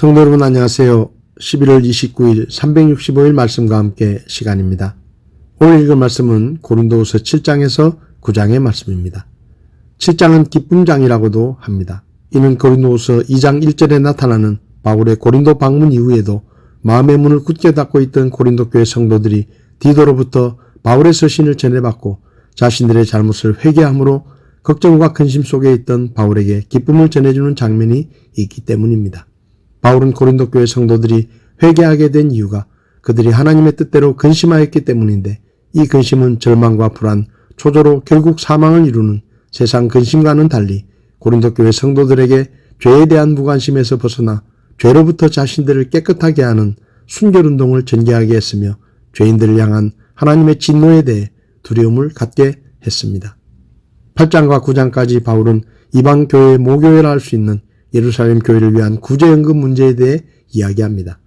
성도 여러분 안녕하세요. 11월 29일 365일 말씀과 함께 시간입니다. 오늘 읽을 말씀은 고린도후서 7장에서 9장의 말씀입니다. 7장은 기쁨장이라고도 합니다. 이는 고린도후서 2장 1절에 나타나는 바울의 고린도 방문 이후에도 마음의 문을 굳게 닫고 있던 고린도 교회 성도들이 디도로부터 바울의 서신을 전해받고 자신들의 잘못을 회개함으로 걱정과 근심 속에 있던 바울에게 기쁨을 전해주는 장면이 있기 때문입니다. 바울은 고린도 교회 성도들이 회개하게 된 이유가 그들이 하나님의 뜻대로 근심하였기 때문인데, 이 근심은 절망과 불안, 초조로 결국 사망을 이루는 세상 근심과는 달리 고린도 교회 성도들에게 죄에 대한 무관심에서 벗어나 죄로부터 자신들을 깨끗하게 하는 순결운동을 전개하게 했으며, 죄인들을 향한 하나님의 진노에 대해 두려움을 갖게 했습니다. 8장과 9장까지 바울은 이방 교회의 모교회라 할 수 있는 예루살렘 교회를 위한 구제연금 문제에 대해 이야기합니다.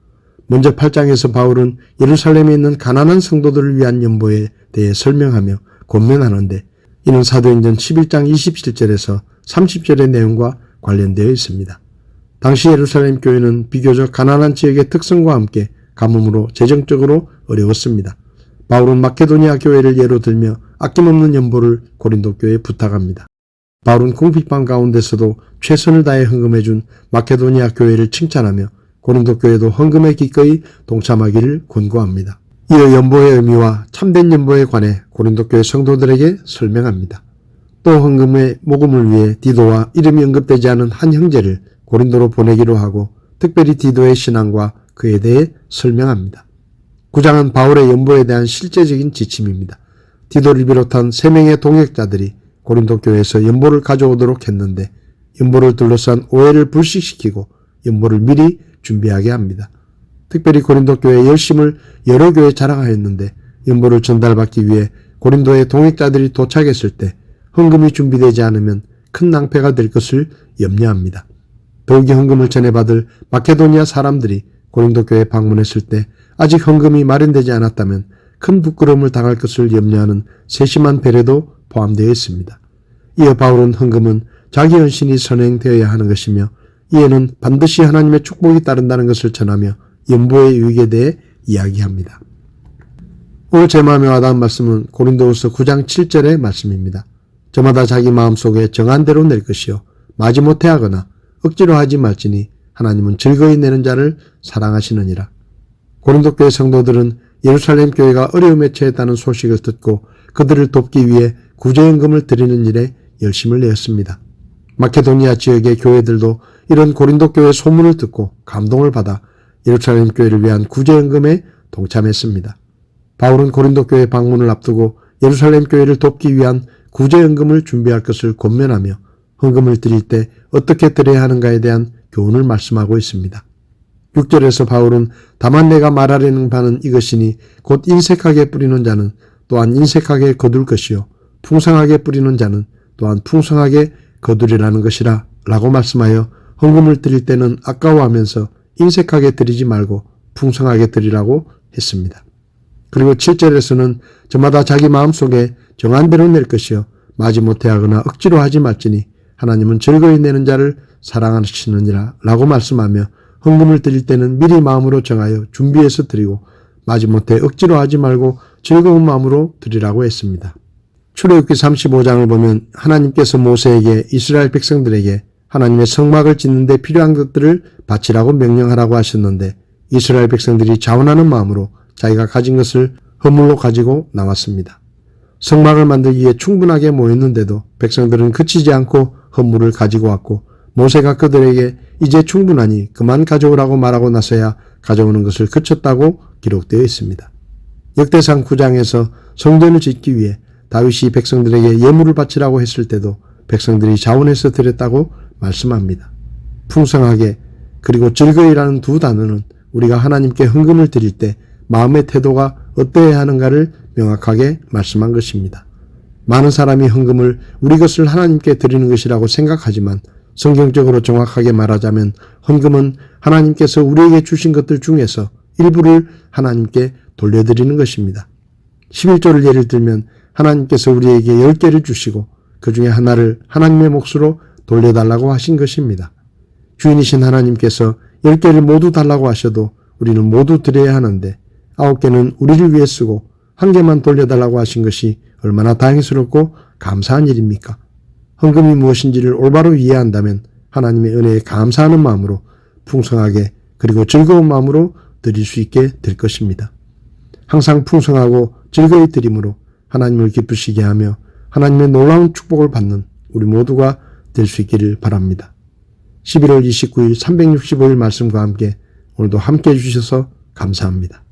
먼저 8장에서 바울은 예루살렘에 있는 가난한 성도들을 위한 연보에 대해 설명하며 권면하는데, 이는 사도행전 11장 27절에서 30절의 내용과 관련되어 있습니다. 당시 예루살렘 교회는 비교적 가난한 지역의 특성과 함께 가뭄으로 재정적으로 어려웠습니다. 바울은 마케도니아 교회를 예로 들며 아낌없는 연보를 고린도 교회에 부탁합니다. 바울은 궁핍한 가운데서도 최선을 다해 헌금해준 마케도니아 교회를 칭찬하며 고린도 교회도 헌금에 기꺼이 동참하기를 권고합니다. 이어 연보의 의미와 참된 연보에 관해 고린도 교회 성도들에게 설명합니다. 또 헌금의 모금을 위해 디도와 이름이 언급되지 않은 한 형제를 고린도로 보내기로 하고 특별히 디도의 신앙과 그에 대해 설명합니다. 9장은 바울의 연보에 대한 실제적인 지침입니다. 디도를 비롯한 3명의 동역자들이 고린도 교회에서 연보를 가져오도록 했는데, 연보를 둘러싼 오해를 불식시키고 연보를 미리 준비하게 합니다. 특별히 고린도 교회의 열심을 여러 교회에 자랑하였는데, 연보를 전달받기 위해 고린도의 동역자들이 도착했을 때 헌금이 준비되지 않으면 큰 낭패가 될 것을 염려합니다. 더욱이 헌금을 전해받을 마케도니아 사람들이 고린도 교회에 방문했을 때 아직 헌금이 마련되지 않았다면 큰 부끄러움을 당할 것을 염려하는 세심한 배려도 포함되어 있습니다. 이어 바울은 헌금은 자기 헌신이 선행되어야 하는 것이며, 이에는 반드시 하나님의 축복이 따른다는 것을 전하며 연보의 유익에 대해 이야기합니다. 오늘 제 마음에 와닿은 말씀은 고린도후서 9장 7절의 말씀입니다. 저마다 자기 마음속에 정한 대로 낼 것이요 마지못해 하거나 억지로 하지 말지니 하나님은 즐거이 내는 자를 사랑하시느니라. 고린도 교회 성도들은 예루살렘 교회가 어려움에 처했다는 소식을 듣고 그들을 돕기 위해 구제연금을 드리는 일에 열심을 내었습니다. 마케도니아 지역의 교회들도 이런 고린도 교회 소문을 듣고 감동을 받아 예루살렘 교회를 위한 구제연금에 동참했습니다. 바울은 고린도 교회 방문을 앞두고 예루살렘 교회를 돕기 위한 구제연금을 준비할 것을 권면하며 헌금을 드릴 때 어떻게 드려야 하는가에 대한 교훈을 말씀하고 있습니다. 6절에서 바울은 다만 내가 말하려는 바는 이것이니 곧 인색하게 뿌리는 자는 또한 인색하게 거둘 것이요 풍성하게 뿌리는 자는 또한 풍성하게 거두리라는 것이라 라고 말씀하여 헌금을 드릴 때는 아까워하면서 인색하게 드리지 말고 풍성하게 드리라고 했습니다. 그리고 7절에서는 저마다 자기 마음속에 정한 대로 낼 것이요 마지못해 하거나 억지로 하지 말지니 하나님은 즐거이 내는 자를 사랑하시느니라 라고 말씀하며 헌금을 드릴 때는 미리 마음으로 정하여 준비해서 드리고 마지못해 억지로 하지 말고 즐거운 마음으로 드리라고 했습니다. 출애굽기 35장을 보면 하나님께서 모세에게 이스라엘 백성들에게 하나님의 성막을 짓는 데 필요한 것들을 바치라고 명령하라고 하셨는데, 이스라엘 백성들이 자원하는 마음으로 자기가 가진 것을 허물로 가지고 나왔습니다. 성막을 만들기에 충분하게 모였는데도 백성들은 그치지 않고 헌물을 가지고 왔고, 모세가 그들에게 이제 충분하니 그만 가져오라고 말하고 나서야 가져오는 것을 그쳤다고 기록되어 있습니다. 역대상 9장에서 성전을 짓기 위해 다윗이 백성들에게 예물을 바치라고 했을 때도 백성들이 자원해서 드렸다고 말씀합니다. 풍성하게 그리고 즐거이라는 두 단어는 우리가 하나님께 헌금을 드릴 때 마음의 태도가 어떠해야 하는가를 명확하게 말씀한 것입니다. 많은 사람이 헌금을 우리 것을 하나님께 드리는 것이라고 생각하지만 성경적으로 정확하게 말하자면 헌금은 하나님께서 우리에게 주신 것들 중에서 일부를 하나님께 돌려드리는 것입니다. 11조를 예를 들면 하나님께서 우리에게 10개를 주시고 그 중에 하나를 하나님의 몫으로 돌려달라고 하신 것입니다. 주인이신 하나님께서 10개를 모두 달라고 하셔도 우리는 모두 드려야 하는데 9개는 우리를 위해 쓰고 1개만 돌려달라고 하신 것이 얼마나 다행스럽고 감사한 일입니까? 헌금이 무엇인지를 올바로 이해한다면 하나님의 은혜에 감사하는 마음으로 풍성하게 그리고 즐거운 마음으로 드릴 수 있게 될 것입니다. 항상 풍성하고 즐거이 드림으로 하나님을 기쁘시게 하며 하나님의 놀라운 축복을 받는 우리 모두가 될 수 있기를 바랍니다. 11월 29일 365일 말씀과 함께 오늘도 함께 해주셔서 감사합니다.